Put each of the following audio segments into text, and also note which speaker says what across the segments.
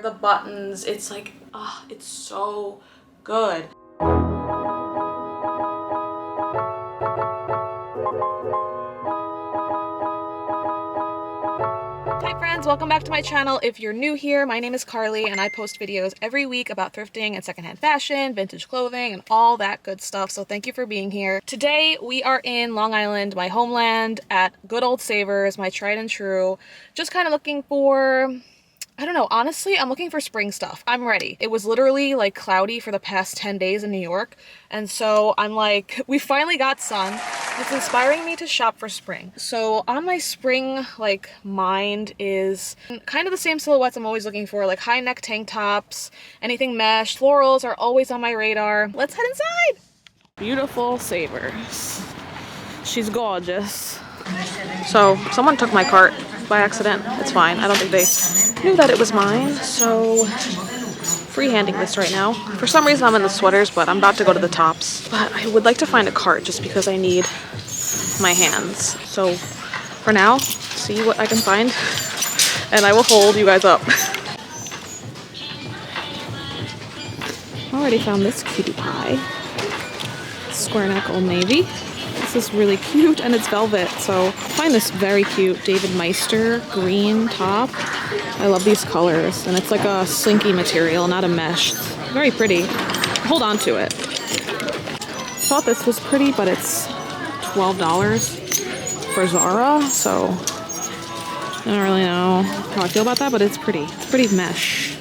Speaker 1: the buttons. It's like, ah, it's so good. Hi friends, welcome back to my channel. If you're new here, my name is Carly and I post videos every week about thrifting and secondhand fashion, vintage clothing, and all that good stuff. So thank you for being here. Today we are in Long Island, my homeland, at good old Savers, my tried and true. Just kind of looking for, I don't know, honestly, I'm looking for spring stuff. I'm ready. It was literally like cloudy for the past 10 days in New York. And so I'm like, we finally got sun. It's inspiring me to shop for spring. So on my spring like mind is kind of the same silhouettes I'm always looking for, like high neck tank tops, anything mesh. Florals are always on my radar. Let's head inside. Beautiful Savers. She's gorgeous. So someone took my cart by accident. It's fine. I don't think they knew that it was mine. So freehanding this right now. For some reason I'm in the sweaters, but I'm about to go to the tops. But I would like to find a cart just because I need my hands. So for now, see what I can find and I will hold you guys up. Already found this cutie pie. Square neck Old Navy. This is really cute and it's velvet, so I find this very cute. David Meister green top. I love these colors, and it's like a slinky material, not a mesh. Very pretty. Hold on to it. Thought this was pretty, but it's $12 for Zara, so I don't really know how I feel about that, but it's pretty. It's pretty mesh,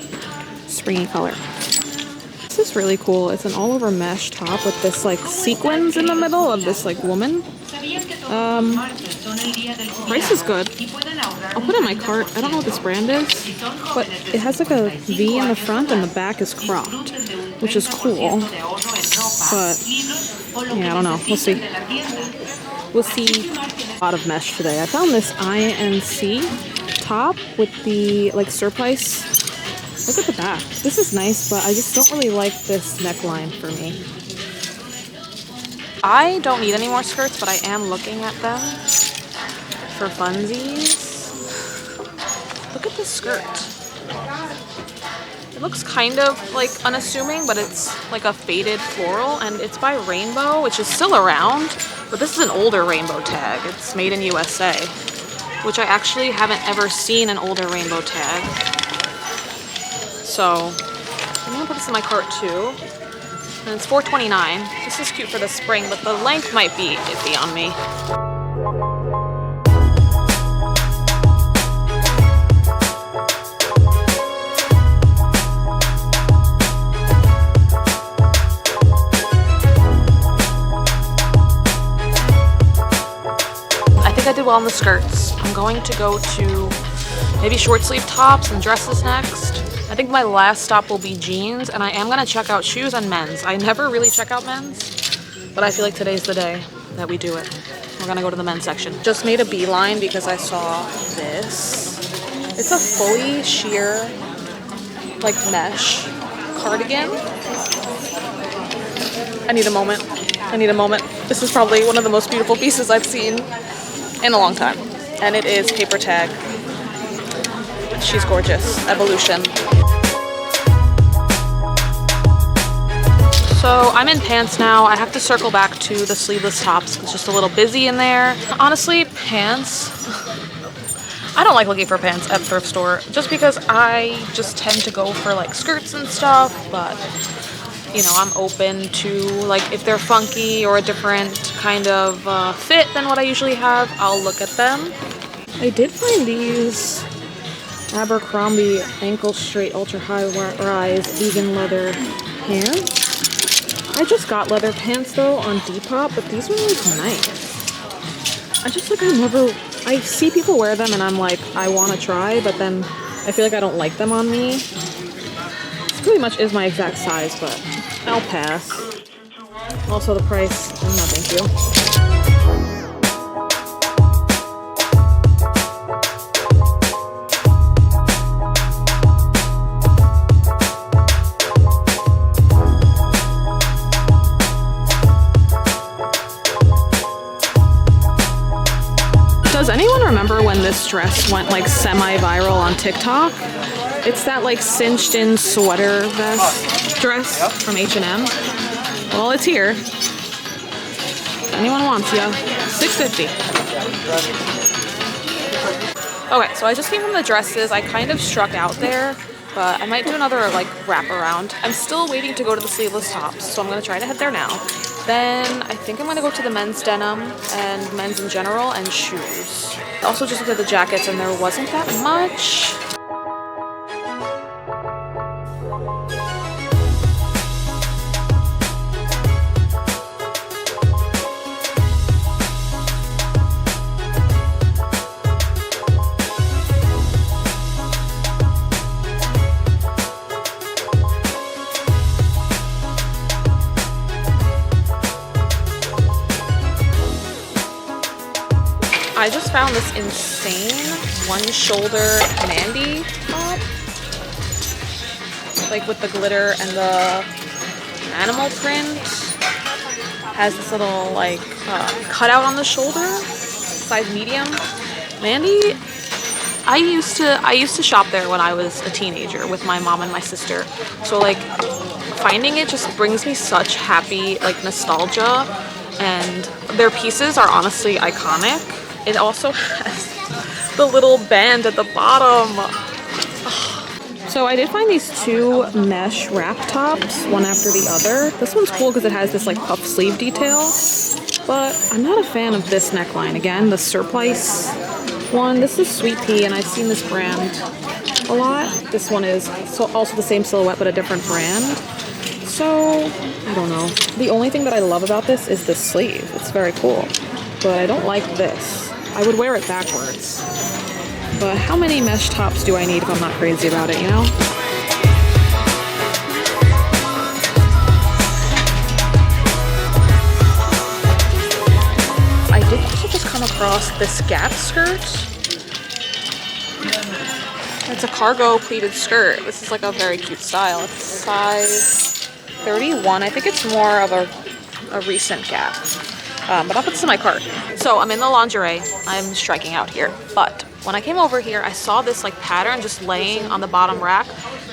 Speaker 1: springy color. This is really cool. It's an all-over mesh top with this like sequins in the middle of this like woman. Price is good. I'll put it in my cart. I don't know what this brand is, but it has like a V in the front and the back is cropped, which is cool. But yeah, I don't know. We'll see. We'll see. A lot of mesh today. I found this INC top with the like surplice. Look at the back. This is nice, but I just don't really like this neckline for me. I don't need any more skirts, but I am looking at them for funsies. Look at this skirt. It looks kind of like unassuming, but it's like a faded floral, and it's by Rainbow, which is still around, but this is an older Rainbow tag. It's made in USA, which I actually haven't ever seen an older Rainbow tag. So I'm gonna put this in my cart too. And it's $4.29. This is cute for the spring, but the length might be iffy on me. I think I did well on the skirts. I'm going to go to maybe short sleeve tops and dresses next. I think my last stop will be jeans, and I am going to check out shoes and men's. I never really check out men's, but I feel like today's the day that we do it. We're going to go to the men's section. Just made a beeline because I saw this. It's a fully sheer, like mesh cardigan. I need a moment. I need a moment. This is probably one of the most beautiful pieces I've seen in a long time, and it is paper tag. She's gorgeous. Evolution. So I'm in pants now. I have to circle back to the sleeveless tops. It's just a little busy in there. Honestly, pants. I don't like looking for pants at the thrift store just because I just tend to go for like skirts and stuff, but you know, I'm open to like if they're funky or a different kind of fit than what I usually have, I'll look at them. I did find these Abercrombie ankle straight ultra high rise vegan leather pants. I just got leather pants though on Depop, but these were like nice. I just like I see people wear them and I'm like, I want to try, but then I feel like I don't like them on me. This pretty much is my exact size, but I'll pass. Also the price, no thank you. Does anyone remember when this dress went like semi-viral on TikTok? It's that like cinched in sweater vest dress from H&M. Well, it's here. If anyone wants ya. $6.50. Okay, so I just came from the dresses. I kind of struck out there, but I might do another like wrap around. I'm still waiting to go to the sleeveless tops, so I'm gonna try to head there now. Then I think I'm gonna go to the men's denim and men's in general and shoes. I also just looked at the jackets and there wasn't that much. I just found this insane one-shoulder Mandy top, like with the glitter and the animal print. Has this little like cutout on the shoulder, size medium. Mandy, I used to shop there when I was a teenager with my mom and my sister. So like finding it just brings me such happy like nostalgia, and their pieces are honestly iconic. It also has the little band at the bottom. So I did find these two mesh wrap tops, one after the other. This one's cool because it has this like puff sleeve detail, but I'm not a fan of this neckline. Again, the surplice one. This is Sweet Pea, and I've seen this brand a lot. This one is also the same silhouette, but a different brand. So, I don't know. The only thing that I love about this is the sleeve. It's very cool, but I don't like this. I would wear it backwards. But how many mesh tops do I need if I'm not crazy about it, you know? I did also just come across this Gap skirt. It's a cargo pleated skirt. This is like a very cute style. It's size 31. I think it's more of a recent Gap. But I'll put this in my cart. So I'm in the lingerie. I'm striking out here. But when I came over here, I saw this like pattern just laying on the bottom rack.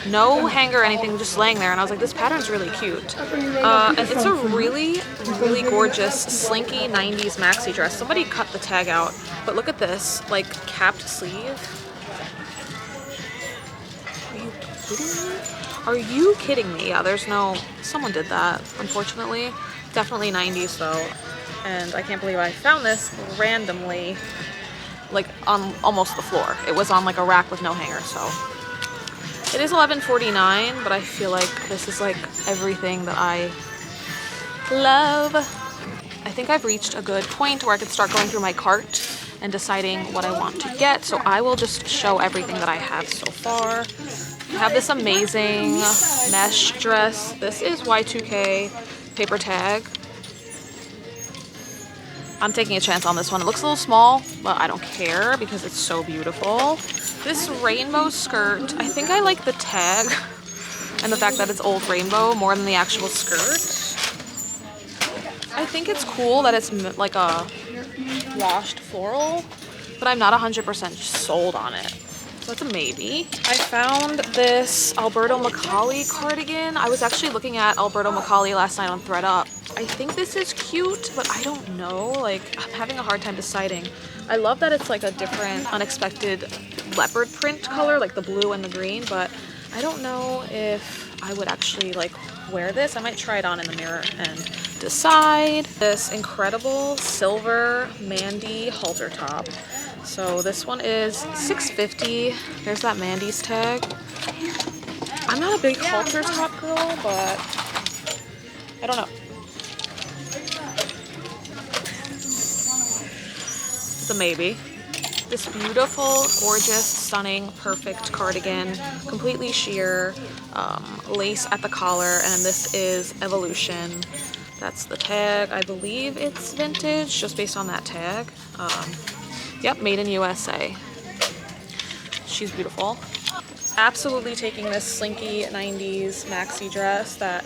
Speaker 1: No hanger or anything, just laying there. And I was like, this pattern's really cute. And it's a really, really gorgeous Slinky 90s maxi dress. Somebody cut the tag out. But look at this, like capped sleeve. Are you kidding me? Yeah, there's no, someone did that, unfortunately. Definitely 90s though. And I can't believe I found this randomly, like on almost the floor. It was on like a rack with no hanger, so. It is $11.49, but I feel like this is like everything that I love. I think I've reached a good point where I can start going through my cart and deciding what I want to get. So I will just show everything that I have so far. I have this amazing mesh dress. This is Y2K paper tag. I'm taking a chance on this one. It looks a little small, but I don't care because it's so beautiful. This rainbow skirt, I think I like the tag and the fact that it's old rainbow more than the actual skirt. I think it's cool that it's like a washed floral, but I'm not 100% sold on it. So it's a maybe. I found this Alberto Macaulay cardigan. I was actually looking at Alberto Macaulay last night on ThreadUp. I think this is cute, but I don't know. Like, I'm having a hard time deciding. I love that it's like a different, unexpected leopard print color, like the blue and the green, but I don't know if I would actually like wear this. I might try it on in the mirror and decide. This incredible silver Mandy halter top. So this one is $6.50. There's that Mandy's tag. I'm not a big halter top girl, but I don't know. It's a maybe. This beautiful, gorgeous, stunning, perfect cardigan, completely sheer, lace at the collar, and this is Evolution. That's the tag. I believe it's vintage, just based on that tag. Yep, made in USA. She's beautiful. Absolutely taking this Slinky 90s maxi dress that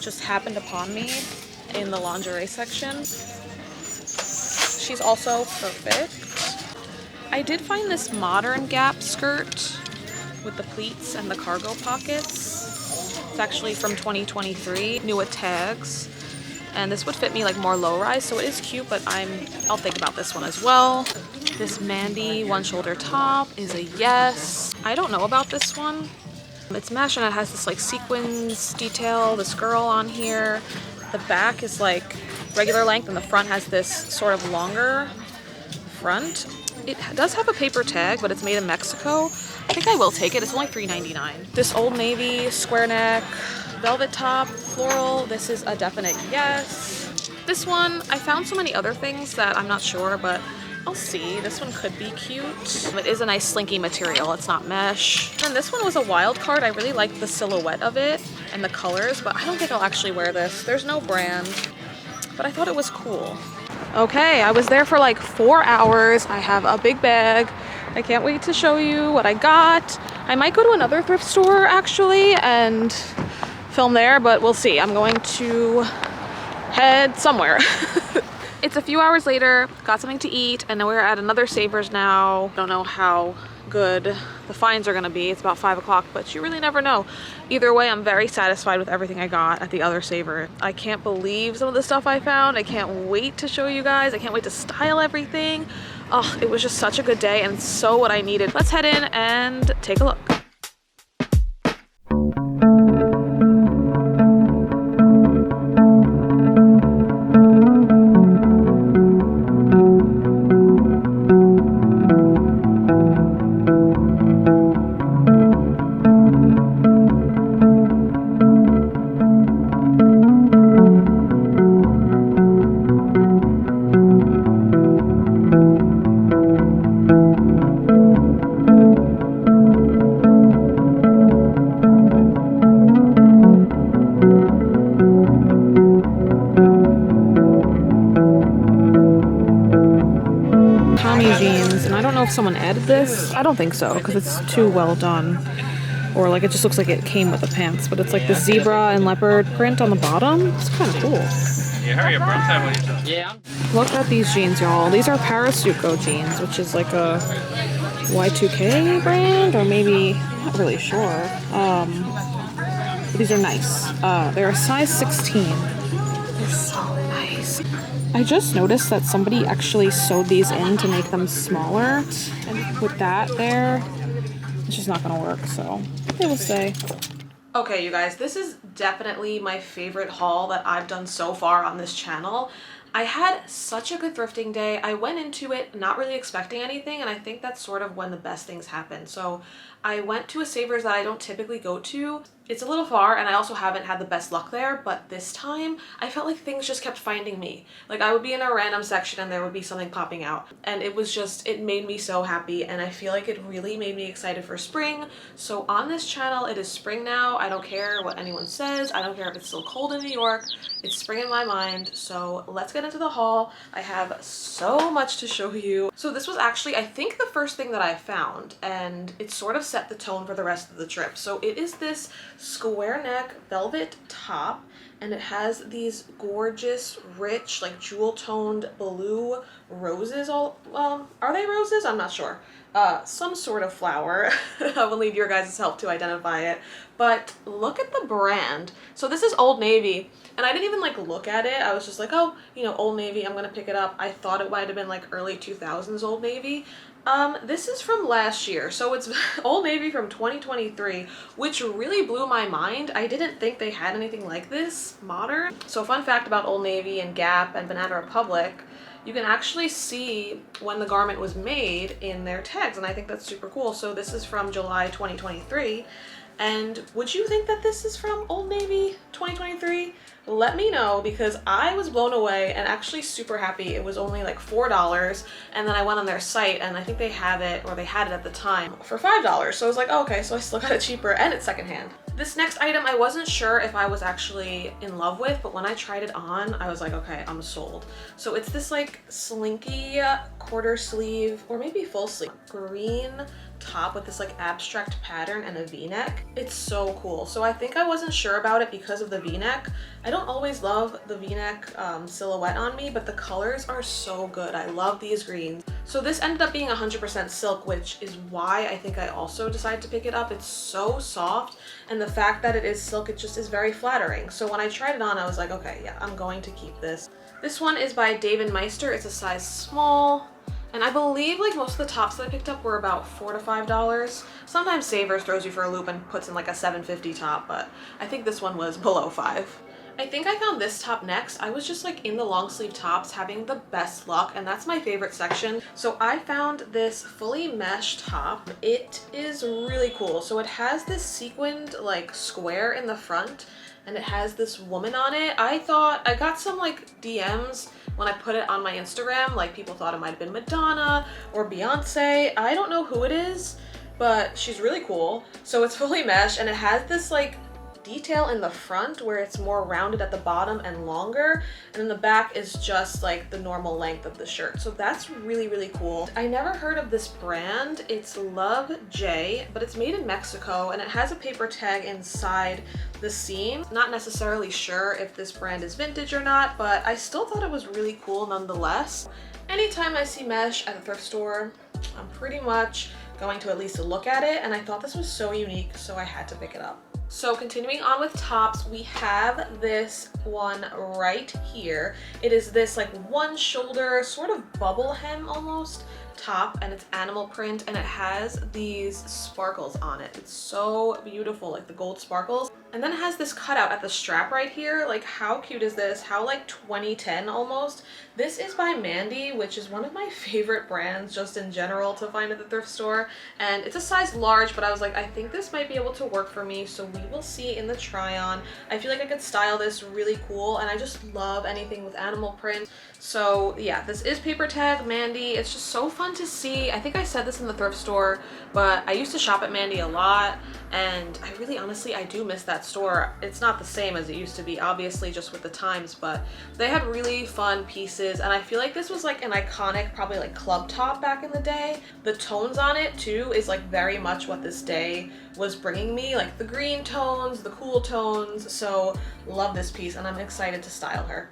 Speaker 1: just happened upon me in the lingerie section. She's also perfect. I did find this modern Gap skirt with the pleats and the cargo pockets. It's actually from 2023, new with tags. And this would fit me like more low rise, so it is cute, but I'll think about this one as well. This Mandy one shoulder top is a yes. I don't know about this one. It's mesh and it has this like sequins detail, this girl on here. The back is like regular length and the front has this sort of longer front. It does have a paper tag, but it's made in Mexico. I think I will take it. It's only $3.99. This Old Navy square neck velvet top, floral. This is a definite yes. This one, I found so many other things that I'm not sure, but I'll see. This one could be cute. It is a nice slinky material. It's not mesh. And this one was a wild card. I really liked the silhouette of it and the colors, but I don't think I'll actually wear this. There's no brand, but I thought it was cool. Okay, I was there for like 4 hours. I have a big bag. I can't wait to show you what I got. I might go to another thrift store actually and film there, but we'll see. I'm going to head somewhere. It's a few hours later, got something to eat, and then we're at another Savers now. Don't know how good the finds are gonna be. It's about 5 o'clock, but you really never know. Either way, I'm very satisfied with everything I got at the other Saver. I can't believe some of the stuff I found. I can't wait to show you guys. I can't wait to style everything. Oh, it was just such a good day and so what I needed. Let's head in and take a look. Jeans, and I don't know if someone added this. I don't think so, because it's too well done. Or like it just looks like it came with the pants, but it's like the zebra and leopard print on the bottom. It's kind of cool. Yeah. Look at these jeans, y'all. These are Parasuco jeans, which is like a Y2K brand, or maybe, I'm not really sure. These are nice. They're a size 16. They're so nice. I just noticed that somebody actually sewed these in to make them smaller, and with that there, it's just not gonna work, so they will stay. Okay, you guys, this is definitely my favorite haul that I've done so far on this channel. I had such a good thrifting day. I went into it not really expecting anything, and I think that's sort of when the best things happen. So I went to a Savers that I don't typically go to. It's a little far, and I also haven't had the best luck there, but this time I felt like things just kept finding me. Like I would be in a random section and there would be something popping out, and it was just, it made me so happy, and I feel like it really made me excited for spring. So on this channel, it is spring now. I don't care what anyone says. I don't care if it's still cold in New York. It's spring in my mind. So let's get into the haul. I have so much to show you. So this was actually, I think, the first thing that I found, and it sort of set the tone for the rest of the trip. So it is this square neck velvet top, and it has these gorgeous, rich, like jewel toned blue roses. All are they roses? I'm not sure. Some sort of flower. I will need your guys' help to identify it. But look at the brand. So this is Old Navy, and I didn't even like look at it. I was just like, oh, you know, Old Navy, I'm gonna pick it up. I thought it might have been like early 2000s Old Navy. This is from last year, so it's Old Navy from 2023, which really blew my mind. I didn't think they had anything like this modern. So fun fact about Old Navy and Gap and Banana Republic, you can actually see when the garment was made in their tags, and I think that's super cool. So this is from July 2023, and would you think that this is from Old Navy 2023? Let me know, because I was blown away and actually super happy. It was only like $4, and then I went on their site and I think they have it, or they had it at the time, for $5. So I was like, oh, okay, so I still got it cheaper, and it's secondhand. This next item I wasn't sure if I was actually in love with, but when I tried it on, I was like, okay, I'm sold. So it's this like slinky quarter sleeve, or maybe full sleeve, green top with this like abstract pattern and a v-neck. It's so cool. So I think I wasn't sure about it because of the v-neck. I don't always love the v-neck silhouette on me, but the colors are so good. I love these greens. So this ended up being 100% silk, which is why I think I also decided to pick it up. It's so soft, and the fact that it is silk, it just is very flattering. So when I tried it on, I was like, okay, yeah, I'm going to keep this. This one is by Dave & Meister. It's a size small, and I believe like most of the tops that I picked up were about $4 to $5. Sometimes Savers throws you for a loop and puts in like a $7.50 top, but I think this one was below $5. I think I found this top next. I was just like in the long sleeve tops having the best luck, and that's my favorite section. So I found this fully mesh top. It is really cool. So it has this sequined like square in the front, and it has this woman on it. I got some like DMs when I put it on my Instagram, like people thought it might have been Madonna or Beyonce. I don't know who it is, but she's really cool. So it's fully mesh, and it has this like detail in the front where it's more rounded at the bottom and longer, and then the back is just like the normal length of the shirt. So that's really, really cool. I never heard of this brand. It's Love J, but it's made in Mexico, and it has a paper tag inside the seam. Not necessarily sure if this brand is vintage or not, but I still thought it was really cool nonetheless. Anytime I see mesh at a thrift store, I'm pretty much going to at least look at it, and I thought this was so unique, so I had to pick it up. So continuing on with tops, we have this one right here. It is this like one shoulder sort of bubble hem almost top, and it's animal print, and it has these sparkles on it. It's so beautiful, like the gold sparkles. And then it has this cutout at the strap right here. Like, how cute is this? How like 2010 almost. This is by Mandy, which is one of my favorite brands just in general to find at the thrift store. And it's a size large, but I was like, I think this might be able to work for me, so we will see in the try on. I feel like I could style this really cool, and I just love anything with animal print. So yeah, this is paper tag Mandy. It's just so fun to see. I think I said this in the thrift store, but I used to shop at Mandy a lot, and I really honestly, I do miss that store. It's not the same as it used to be, obviously, just with the times, but they had really fun pieces, and I feel like this was like an iconic, probably like club top back in the day. The tones on it too is like very much what this day was bringing me, like the green tones, the cool tones. So love this piece, and I'm excited to style her.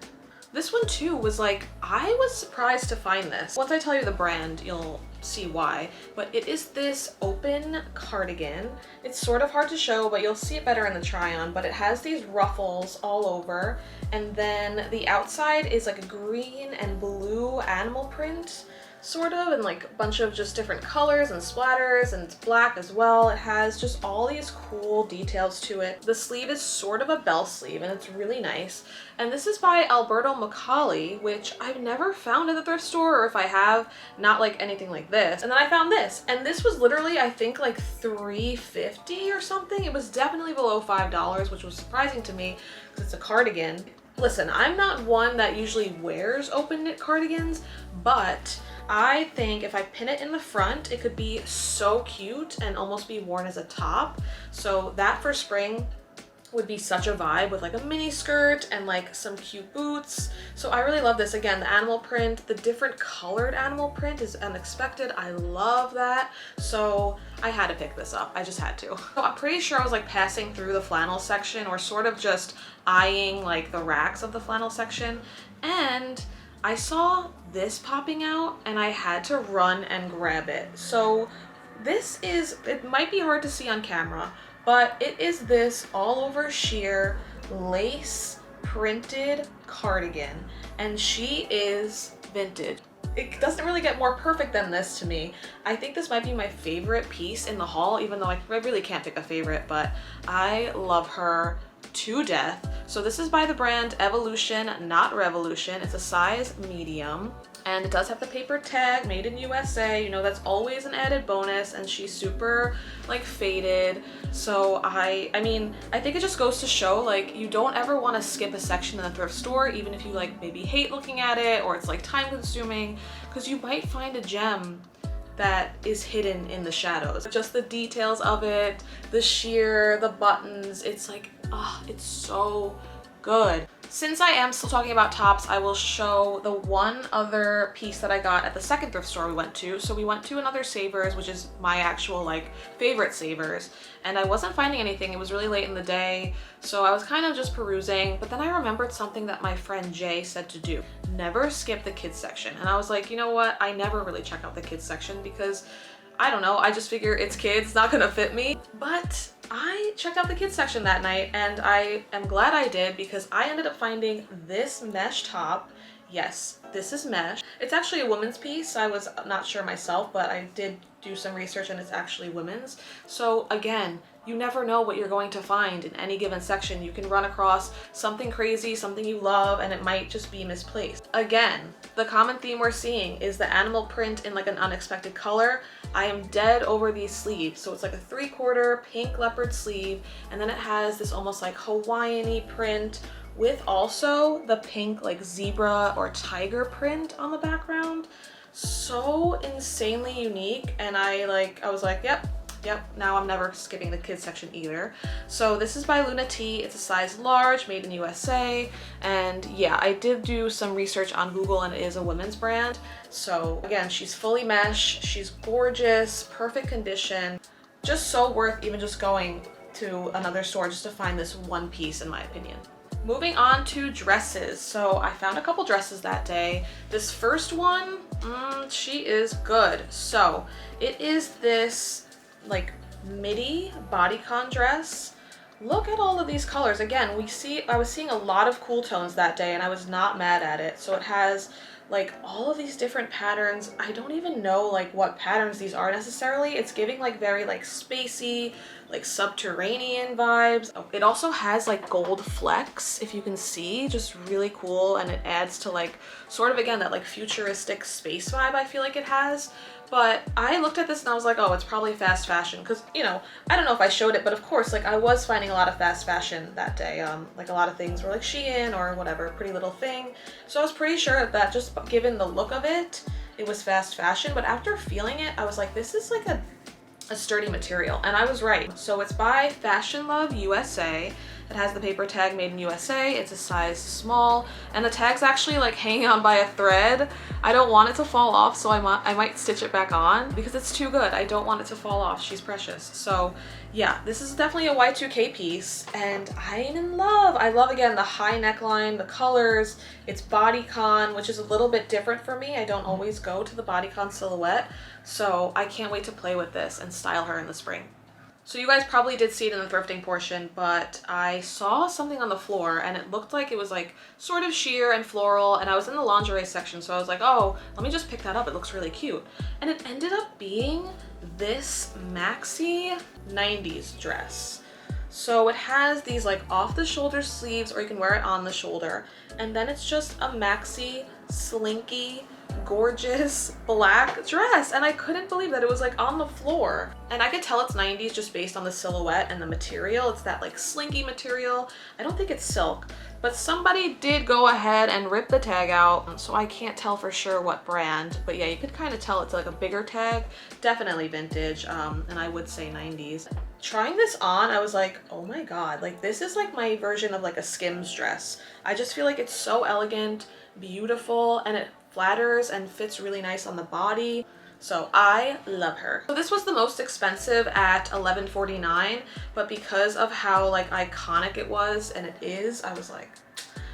Speaker 1: This one too was like, I was surprised to find this. Once I tell you the brand, you'll see why, but it is this open cardigan. It's sort of hard to show, but you'll see it better in the try on, but it has these ruffles all over, and then the outside is like a green and blue animal print sort of, and like a bunch of just different colors and splatters, and it's black as well. It has just all these cool details to it. The sleeve is sort of a bell sleeve, and it's really nice. And this is by Alberto Macaulay, which I've never found at the thrift store, or if I have, not like anything like this. And then I found this, and this was literally, I think like $3.50 or something. It was definitely below $5, which was surprising to me because it's a cardigan. Listen, I'm not one that usually wears open knit cardigans, but I think if I pin it in the front, it could be so cute and almost be worn as a top. So that for spring would be such a vibe with like a mini skirt and like some cute boots. So I really love this. Again, the animal print, the different colored animal print is unexpected. I love that. So I had to pick this up. I just had to. So I'm pretty sure I was like passing through the flannel section, or sort of just eyeing like the racks of the flannel section, and I saw this popping out, and I had to run and grab it. So this is, it might be hard to see on camera, but it is this all over sheer lace printed cardigan, and she is vintage. It doesn't really get more perfect than this to me. I think this might be my favorite piece in the haul, even though I really can't pick a favorite, but I love her to death. So this is by the brand Evolution, not Revolution. It's a size medium, and it does have the paper tag, made in USA. You know, that's always an added bonus, and she's super like faded. So I mean, I think it just goes to show, like, you don't ever want to skip a section in the thrift store, even if you like maybe hate looking at it, or it's like time consuming, because you might find a gem that is hidden in the shadows. Just the details of it, the sheer, the buttons, it's like, oh, it's so good. Since I am still talking about tops, I will show the one other piece that I got at the second thrift store we went to. So we went to another Savers, which is my actual like favorite Savers, and I wasn't finding anything. It was really late in the day, so I was kind of just perusing, but then I remembered something that my friend Jay said to do. Never skip the kids section. And I was like, you know what? I never really check out the kids section because I don't know, I just figure it's kids, not gonna fit me. But I checked out the kids section that night and I am glad I did because I ended up finding this mesh top. Yes, this is mesh. It's actually a women's piece. I was not sure myself, but I did do some research and it's actually women's. So again, you never know what you're going to find in any given section. You can run across something crazy, something you love, and it might just be misplaced. Again, the common theme we're seeing is the animal print in like an unexpected color. I am dead over these sleeves. So it's like a 3/4 pink leopard sleeve, and then it has this almost like Hawaiian-y print with also the pink like zebra or tiger print on the background. So insanely unique, and I was like, yep, now I'm never skipping the kids section either. So this is by Luna T. It's a size large, made in USA. And yeah, I did do some research on Google and it is a women's brand. So again, she's fully mesh, she's gorgeous, perfect condition. Just so worth even just going to another store just to find this one piece in my opinion. Moving on to dresses. So I found a couple dresses that day. This first one, she is good. So it is this like midi bodycon dress. Look at all of these colors. Again, I was seeing a lot of cool tones that day and I was not mad at it. So it has like all of these different patterns. I don't even know like what patterns these are necessarily. It's giving like very like spacey, like subterranean vibes. It also has like gold flecks, if you can see, just really cool, and it adds to like sort of again that like futuristic space vibe I feel like it has. But I looked at this and I was like, oh, it's probably fast fashion, because you know, I don't know if I showed it, but of course like I was finding a lot of fast fashion that day. Like a lot of things were like Shein or whatever, Pretty Little Thing. So I was pretty sure that just given the look of it, it was fast fashion. But after feeling it, I was like, this is like a sturdy material, and I was right. So it's by Fashion Love USA. It has the paper tag made in USA. It's a size small, and the tag's actually like hanging on by a thread. I don't want it to fall off, so I might stitch it back on because it's too good. I don't want it to fall off. She's precious. So yeah, this is definitely a Y2K piece, and I am in love. I love, again, the high neckline, the colors. It's bodycon, which is a little bit different for me. I don't always go to the bodycon silhouette, so I can't wait to play with this and style her in the spring. So you guys probably did see it in the thrifting portion, but I saw something on the floor and it looked like it was like sort of sheer and floral, and I was in the lingerie section, so I was like, oh, let me just pick that up. It looks really cute. And it ended up being this Maxi 90s dress. So it has these like off the shoulder sleeves, or you can wear it on the shoulder. And then it's just a maxi, slinky, gorgeous black dress, and I couldn't believe that it was like on the floor. And I could tell it's 90s just based on the silhouette and the material. It's that like slinky material. I don't think it's silk, but somebody did go ahead and rip the tag out, so I can't tell for sure what brand, but yeah, you could kind of tell it's like a bigger tag, definitely vintage, and I would say 90s. Trying this on, I was like, oh my god, like this is like my version of like a Skims dress. I just feel like it's so elegant, beautiful, and it flatters and fits really nice on the body. So I love her. So this was the most expensive at $11.49, but because of how like iconic it was, and it is, I was like,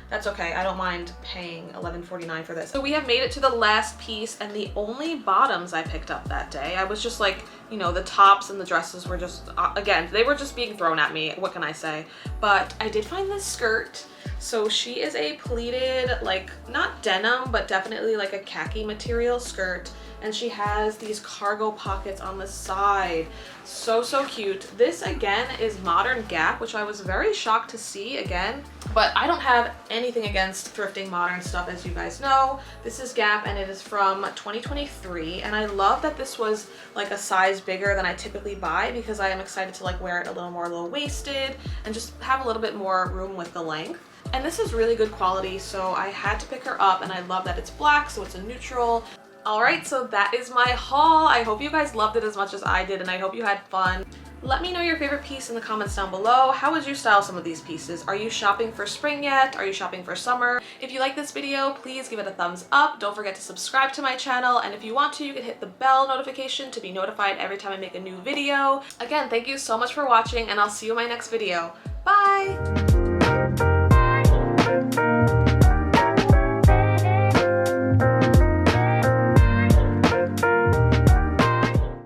Speaker 1: that's okay. I don't mind paying $11.49 for this. So we have made it to the last piece, and the only bottoms I picked up that day. I was just like, you know, the tops and the dresses were just, again, they were just being thrown at me. What can I say? But I did find this skirt. So she is a pleated, like not denim, but definitely like a khaki material skirt. And she has these cargo pockets on the side. So, so cute. This again is Modern Gap, which I was very shocked to see again, but I don't have anything against thrifting modern stuff, as you guys know. This is Gap and it is from 2023. And I love that this was like a size bigger than I typically buy, because I am excited to like wear it a little more low-waisted and just have a little bit more room with the length. And this is really good quality, so I had to pick her up, and I love that it's black, so it's a neutral. All right, so that is my haul. I hope you guys loved it as much as I did, and I hope you had fun. Let me know your favorite piece in the comments down below. How would you style some of these pieces? Are you shopping for spring yet? Are you shopping for summer? If you like this video, please give it a thumbs up. Don't forget to subscribe to my channel, and if you want to, you can hit the bell notification to be notified every time I make a new video. Again, thank you so much for watching, and I'll see you in my next video. Bye!